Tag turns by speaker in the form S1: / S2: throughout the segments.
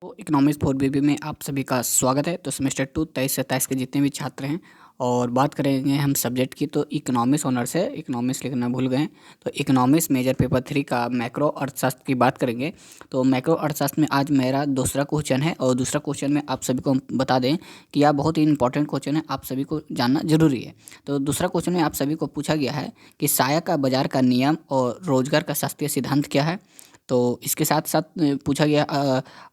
S1: तो economics 4BB में आप सभी का स्वागत है। तो सेमेस्टर 2 23-27 के जितने भी छात्र हैं और बात करेंगे हम सब्जेक्ट की, तो इकोनॉमिक्स ऑनर्स है। इकोनॉमिक्स लिखना भूल गए हैं, तो इकोनॉमिक्स मेजर पेपर 3 का मैक्रो अर्थशास्त्र की बात करेंगे। तो मैक्रो अर्थशास्त्र में आज मेरा दूसरा क्वेश्चन है और दूसरा क्वेश्चन में आप सभी को हम बता दें कि यह बहुत ही इंपॉर्टेंट क्वेश्चन है, आप सभी को जानना जरूरी है। तो दूसरा क्वेश्चन में आप सभी को पूछा गया है कि साया का बाजार का नियम और रोजगार का शास्त्रीय सिद्धांत क्या है। तो इसके साथ साथ पूछा गया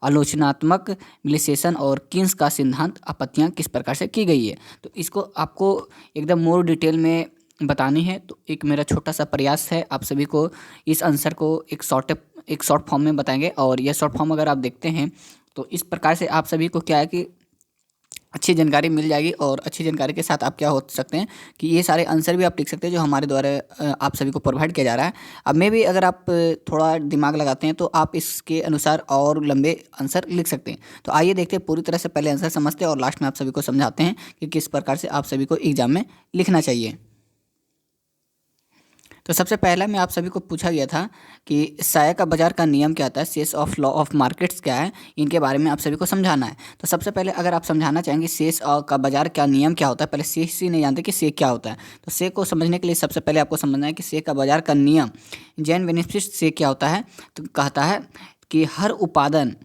S1: आलोचनात्मक विश्लेषण और किन्स का सिद्धांत आपत्तियाँ किस प्रकार से की गई है। तो इसको आपको एकदम मोर डिटेल में बतानी है। तो एक मेरा छोटा सा प्रयास है, आप सभी को इस आंसर को एक शॉर्ट फॉर्म में बताएंगे। और यह शॉर्ट फॉर्म अगर आप देखते हैं तो इस प्रकार से आप सभी को क्या है कि अच्छी जानकारी मिल जाएगी। और अच्छी जानकारी के साथ आप क्या हो सकते हैं कि ये सारे आंसर भी आप लिख सकते हैं जो हमारे द्वारा आप सभी को प्रोवाइड किया जा रहा है। अब में भी अगर आप थोड़ा दिमाग लगाते हैं तो आप इसके अनुसार और लंबे आंसर लिख सकते हैं। तो आइए देखते हैं, पूरी तरह से पहले आंसर समझते हैं और लास्ट में आप सभी को समझाते हैं कि किस प्रकार से आप सभी को एग्जाम में लिखना चाहिए। तो सबसे पहला में आप सभी को पूछा गया था कि साया का बाजार का नियम क्या होता है, शेष ऑफ लॉ ऑफ मार्केट्स क्या है, इनके बारे में आप सभी को समझाना है। तो सबसे पहले अगर आप समझाना चाहेंगे शेष का बाजार का नियम क्या होता है, पहले शेष ही नहीं जानते कि से क्या होता है। तो से को समझने के लिए सबसे पहले आपको समझना है कि से का बाजार का नियम जैन बेनिफिट से क्या होता है। तो कहता है कि हर उत्पादन,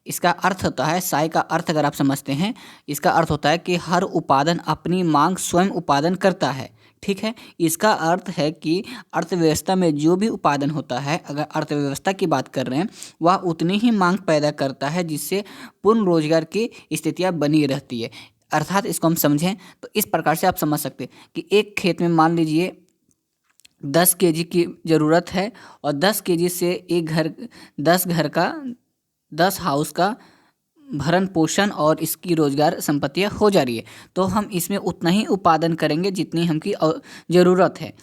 S1: इसका अर्थ होता है, साय का अर्थ अगर आप समझते हैं, इसका अर्थ होता है कि हर उत्पादन अपनी मांग स्वयं उत्पादन करता है। ठीक है, इसका अर्थ है कि अर्थव्यवस्था में जो भी उत्पादन होता है, अगर अर्थव्यवस्था की बात कर रहे हैं, वह उतनी ही मांग पैदा करता है जिससे पूर्ण रोजगार की स्थितियां बनी रहती है। अर्थात इसको हम समझें तो इस प्रकार से आप समझ सकते हैं कि एक खेत में मान लीजिए 10 केजी की ज़रूरत है और 10 केजी से एक घर 10 घर का 10 हाउस का भरण पोषण और इसकी रोजगार संपत्तियां हो जा रही है। तो हम इसमें उतना ही उत्पादन करेंगे जितनी हमकी ज़रूरत है।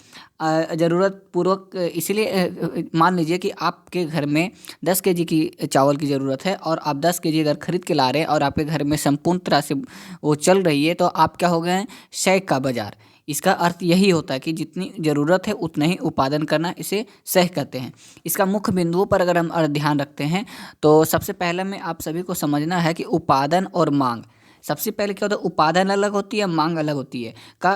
S1: ज़रूरत पूर्वक इसीलिए मान लीजिए कि आपके घर में 10 केजी की चावल की ज़रूरत है और आप 10 केजी अगर खरीद के ला रहे हैं और आपके घर में संपूर्ण तरह से वो चल रही है, तो आप क्या हो गए हैं, सह का बाजार। इसका अर्थ यही होता है कि जितनी ज़रूरत है उतना ही उत्पादन करना, इसे सह कहते हैं। इसका मुख्य बिंदुओं पर अगर हम ध्यान रखते हैं तो सबसे पहले में आप सभी को समझना है कि उत्पादन और मांग, सबसे पहले क्या होता है, उत्पादन अलग होती है, मांग अलग होती है, का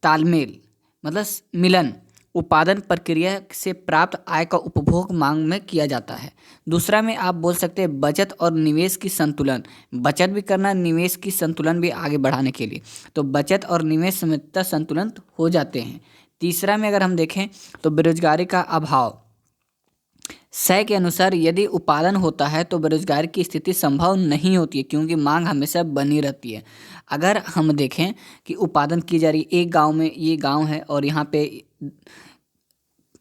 S1: तालमेल मतलब मिलन उत्पादन प्रक्रिया से प्राप्त आय का उपभोग मांग में किया जाता है। दूसरा में आप बोल सकते हैं बचत और निवेश की संतुलन, बचत भी करना, निवेश की संतुलन भी आगे बढ़ाने के लिए, तो बचत और निवेश समेतता संतुलन हो जाते हैं। तीसरा में अगर हम देखें तो बेरोजगारी का अभाव, सय के अनुसार यदि उत्पादन होता है तो बेरोजगारी की स्थिति संभव नहीं होती है क्योंकि मांग हमेशा बनी रहती है। अगर हम देखें कि उत्पादन की जा रही, एक गांव में, ये गांव है और यहाँ पे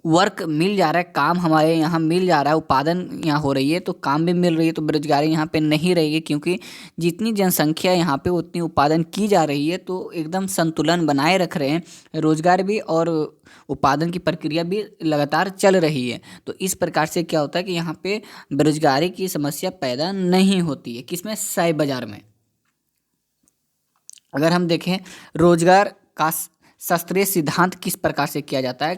S1: वर्क मिल जा रहा है, काम हमारे यहाँ मिल जा रहा है, उत्पादन यहाँ हो रही है तो काम भी मिल रही है, तो बेरोजगारी यहाँ पे नहीं रहेगी क्योंकि जितनी जनसंख्या यहाँ पे उतनी उत्पादन की जा रही है। तो एकदम संतुलन बनाए रख रहे हैं, रोजगार भी और उत्पादन की प्रक्रिया भी लगातार चल रही है। तो इस प्रकार से क्या होता है कि यहाँ पे बेरोजगारी की समस्या पैदा नहीं होती है, किसमें, सय बाजार में। अगर हम देखें रोजगार का शास्त्रीय सिद्धांत किस प्रकार से किया जाता है,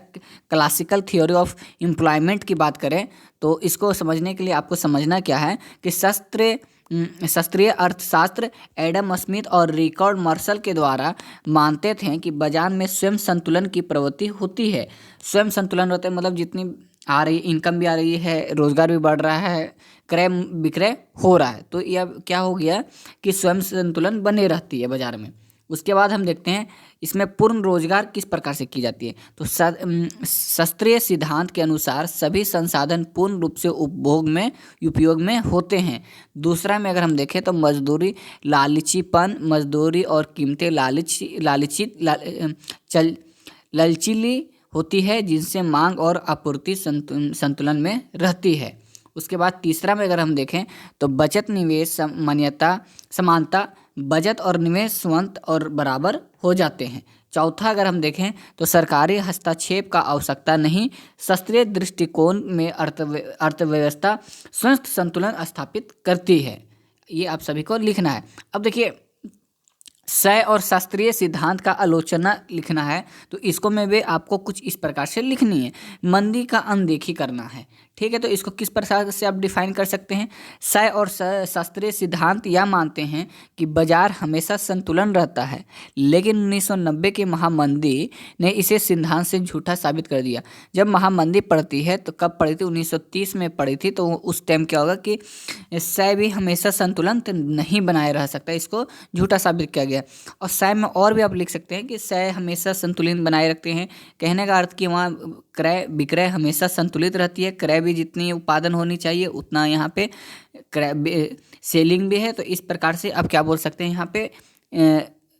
S1: क्लासिकल थ्योरी ऑफ एम्प्लॉयमेंट की बात करें तो इसको समझने के लिए आपको समझना क्या है कि शास्त्रीय अर्थशास्त्र एडम स्मिथ और रिकॉर्ड मार्शल के द्वारा मानते थे कि बाजार में स्वयं संतुलन की प्रवृत्ति होती है। स्वयं संतुलन होता है मतलब जितनी आ रही इनकम भी आ रही है, रोजगार भी बढ़ रहा है, क्रय विक्रय हो रहा है, तो यह क्या हो गया कि स्वयं संतुलन बने रहती है बाजार में। उसके बाद हम देखते हैं इसमें पूर्ण रोजगार किस प्रकार से की जाती है। तो शास्त्रीय सिद्धांत के अनुसार सभी संसाधन पूर्ण रूप से उपयोग में होते हैं। दूसरा में अगर हम देखें तो मजदूरी लालचीपन, मजदूरी और कीमतें ललचीली होती है जिनसे मांग और आपूर्ति संतुलन में रहती है। उसके बाद तीसरा में अगर हम देखें तो बचत निवेश समानता, बचत और निवेश स्वंत और बराबर हो जाते हैं। चौथा अगर हम देखें तो सरकारी हस्तक्षेप का आवश्यकता नहीं, शास्त्रीय दृष्टिकोण में अर्थव्यवस्था स्वस्थ संतुलन स्थापित करती है। ये आप सभी को लिखना है। अब देखिए सय और शास्त्रीय सिद्धांत का आलोचना लिखना है तो इसको में भी आपको कुछ इस प्रकार से लिखनी है। मंदी का अनदेखी करना है, ठीक है। तो इसको किस प्रकार से आप डिफाइन कर सकते हैं। सय और शास्त्रीय सिद्धांत यह मानते हैं कि बाजार हमेशा संतुलन रहता है, लेकिन 1990 की महामंदी ने इसे सिद्धांत से झूठा साबित कर दिया। जब महामंदी पड़ती है तो कब पड़ी थी, 1930 में पड़ी थी। तो उस टाइम क्या होगा कि सय भी हमेशा संतुलन तो नहीं बनाए रह सकता, इसको झूठा साबित किया गया। और सय में और भी आप लिख सकते हैं कि सय हमेशा संतुलन बनाए रखते हैं, कहने का अर्थ कि वहाँ क्रय विक्रय हमेशा संतुलित रहती है, क्रय भी जितनी उत्पादन होनी चाहिए उतना यहाँ पे क्रय सेलिंग भी है। तो इस प्रकार से आप क्या बोल सकते हैं, यहाँ पे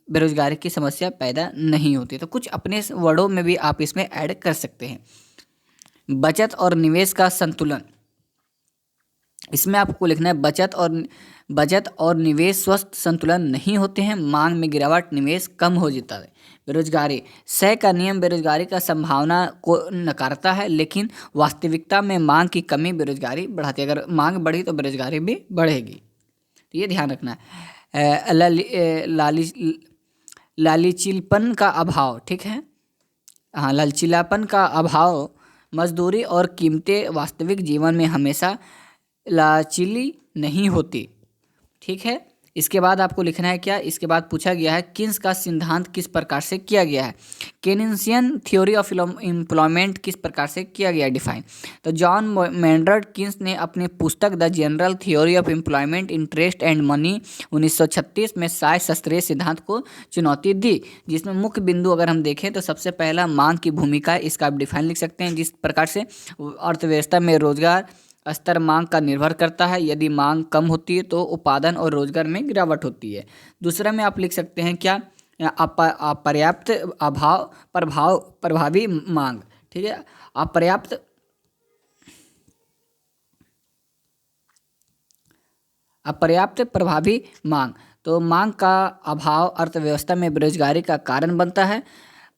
S1: बेरोजगारी की समस्या पैदा नहीं होती। तो कुछ अपने वर्डों में भी आप इसमें ऐड कर सकते हैं। बचत और निवेश का संतुलन, इसमें आपको लिखना है बचत और निवेश स्वस्थ संतुलन नहीं होते हैं, मांग में गिरावट, निवेश कम हो जाता है। बेरोजगारी, सय का नियम बेरोजगारी का संभावना को नकारता है, लेकिन वास्तविकता में मांग की कमी बेरोजगारी बढ़ाती है। अगर मांग बढ़ी तो बेरोजगारी भी बढ़ेगी, तो ये ध्यान रखना है। लालचीपन का अभाव, ठीक है, हाँ, लचीलापन का अभाव, मजदूरी और कीमतें वास्तविक जीवन में हमेशा लचीली नहीं होती, ठीक है। इसके बाद आपको लिखना है क्या, इसके बाद पूछा गया है किन्स का सिद्धांत किस प्रकार से किया गया है, केनियन थ्योरी ऑफ एम्प्लॉयमेंट किस प्रकार से किया गया डिफाइन। तो जॉन मेनर्ड किन्स ने अपनी पुस्तक the general theory of employment, interest and money 1936 में सय शास्त्रीय सिद्धांत को चुनौती दी, जिसमें मुख्य बिंदु अगर हम देखें तो सबसे पहला मांग की भूमिका, इसका आप डिफाइन लिख सकते हैं। जिस प्रकार से अर्थव्यवस्था में रोजगार स्तर मांग का निर्भर करता है, यदि मांग कम होती है तो उत्पादन और रोजगार में गिरावट होती है। दूसरा में आप लिख सकते हैं क्या, अपर्याप्त प्रभावी मांग, ठीक है, अपर्याप्त प्रभावी मांग। तो मांग का अभाव अर्थव्यवस्था में बेरोजगारी का कारण बनता है।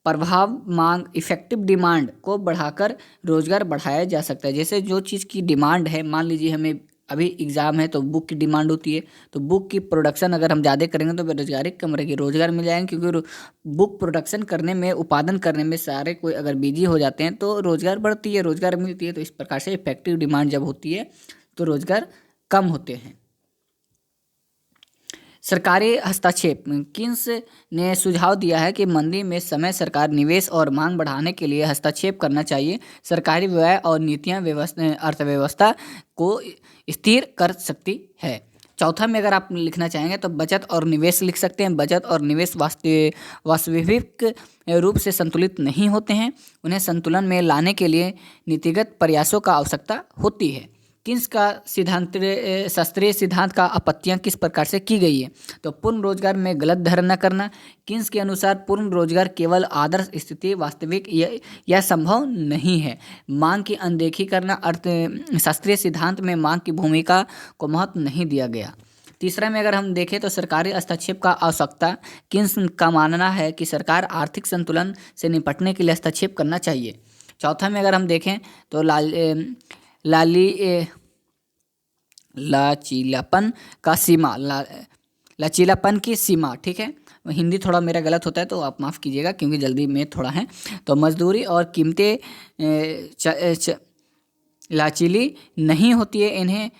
S1: प्रभाव मांग, इफेक्टिव डिमांड को बढ़ाकर रोजगार बढ़ाया जा सकता है। जैसे जो चीज़ की डिमांड है, मान लीजिए हमें अभी एग्ज़ाम है तो बुक की डिमांड होती है, तो बुक की प्रोडक्शन अगर हम ज़्यादा करेंगे तो बेरोजगारी कम रहेगी, रोजगार मिल जाएंगे, क्योंकि बुक प्रोडक्शन करने में, उत्पादन करने में सारे कोई अगर बिजी हो जाते हैं तो रोजगार बढ़ती है, रोजगार मिलती है। तो इस प्रकार से इफेक्टिव डिमांड जब होती है तो रोजगार कम होते हैं। सरकारी हस्तक्षेप, किन्स ने सुझाव दिया है कि मंदी में समय सरकार निवेश और मांग बढ़ाने के लिए हस्तक्षेप करना चाहिए। सरकारी व्यय और नीतियां अर्थव्यवस्था को स्थिर कर सकती है। चौथा में अगर आप लिखना चाहेंगे तो बचत और निवेश लिख सकते हैं। बचत और निवेश वास्तविक रूप से संतुलित नहीं होते हैं, उन्हें संतुलन में लाने के लिए नीतिगत प्रयासों का आवश्यकता होती है। किन्स का शास्त्रीय सिद्धांत का आपत्तियां किस प्रकार से की गई है। तो पूर्ण रोजगार में गलत धारणा करना, किन्स के अनुसार पूर्ण रोजगार केवल आदर्श स्थिति, वास्तविक यह संभव नहीं है। मांग की अनदेखी करना, शास्त्रीय सिद्धांत में मांग की भूमिका को महत्व नहीं दिया गया। तीसरा में अगर हम देखें तो सरकारी हस्तक्षेप का आवश्यकता, किन्स का मानना है कि सरकार आर्थिक संतुलन से निपटने के लिए हस्तक्षेप करना चाहिए। चौथा में अगर हम देखें तो लचीलापन की सीमा, ठीक है, हिंदी थोड़ा मेरा गलत होता है तो आप माफ़ कीजिएगा क्योंकि जल्दी में थोड़ा है। तो मजदूरी और कीमतें लचीली नहीं होती है, इन्हें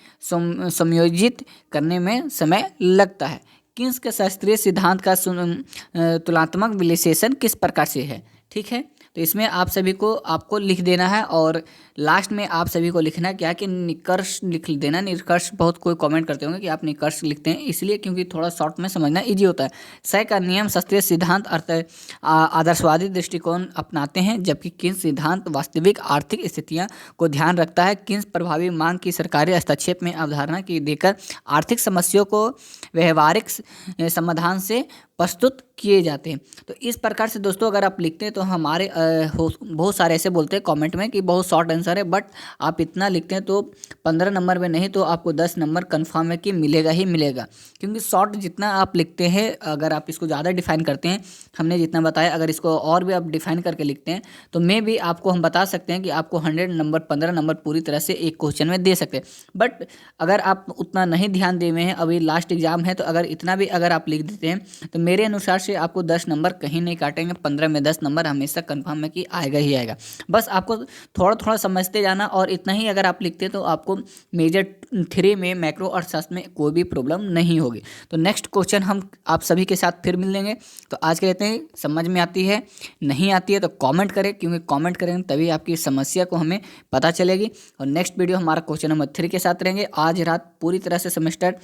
S1: समायोजित करने में समय लगता है। किन्स के शास्त्रीय सिद्धांत का तुलनात्मक विश्लेषण किस प्रकार से है, ठीक है। तो इसमें आप सभी को आपको लिख देना है और लास्ट में आप सभी को लिखना क्या कि निष्कर्ष लिख देना। निष्कर्ष बहुत कोई कमेंट करते होंगे कि आप निष्कर्ष लिखते हैं, इसलिए क्योंकि थोड़ा शॉर्ट में समझना इजी होता है। सय का नियम शास्त्रीय सिद्धांत आदर्शवादी दृष्टिकोण अपनाते हैं, जबकि किन्स सिद्धांत वास्तविक आर्थिक स्थितियां को ध्यान रखता है। किन्स प्रभावी मांग की सरकारी हस्तक्षेप में अवधारणा की देकर आर्थिक समस्याओं को व्यवहारिक समाधान से प्रस्तुत किए जाते हैं। तो इस प्रकार से दोस्तों अगर आप लिखते हैं तो हमारे बहुत सारे ऐसे बोलते हैं कमेंट में कि बहुत शॉर्ट आंसर आंसर है, बट आप इतना लिखते हैं तो 15 नंबर में नहीं तो आपको 10 नंबर कन्फर्म है कि मिलेगा ही मिलेगा। क्योंकि शॉर्ट जितना आप लिखते हैं, अगर आप इसको ज़्यादा डिफाइन करते हैं, हमने जितना बताया, अगर इसको और भी आप डिफाइन करके लिखते हैं तो मे भी आपको हम बता सकते हैं कि आपको 100 नंबर 15 नंबर पूरी तरह से एक क्वेश्चन में दे सकते हैं। बट अगर आप उतना नहीं ध्यान दे हुए हैं, अभी लास्ट एग्जाम है, तो अगर इतना भी अगर आप लिख देते हैं तो मेरे अनुसार से आपको 10 नंबर कहीं नहीं काटेंगे, 15 में 10 नंबर हमेशा कन्फर्म है कि आएगा ही आएगा। बस आपको थोड़ा थोड़ा समझते जाना, और इतना ही अगर आप लिखते हैं तो आपको मेजर 3 में मैक्रो अर्थशास्त्र में कोई भी प्रॉब्लम नहीं होगी। तो नेक्स्ट क्वेश्चन हम आप सभी के साथ फिर मिल लेंगे। तो आज के लेते हैं, समझ में आती है नहीं आती है तो कमेंट करें, क्योंकि कमेंट करेंगे तभी आपकी समस्या को हमें पता चलेगी। और नेक्स्ट वीडियो हमारा क्वेश्चन नंबर 3 के साथ रहेंगे। आज रात पूरी तरह से सेमेस्टर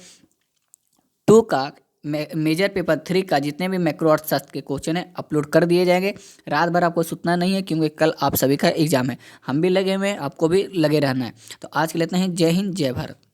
S1: 2 का मेजर पेपर 3 का जितने भी मैक्रो अर्थशास्त्र के क्वेश्चन है अपलोड कर दिए जाएंगे। रात भर आपको सुतना नहीं है, क्योंकि कल आप सभी का एग्जाम है। हम भी लगे हुए हैं, आपको भी लगे रहना है। तो आज के लेते हैं, जय हिंद जय भारत।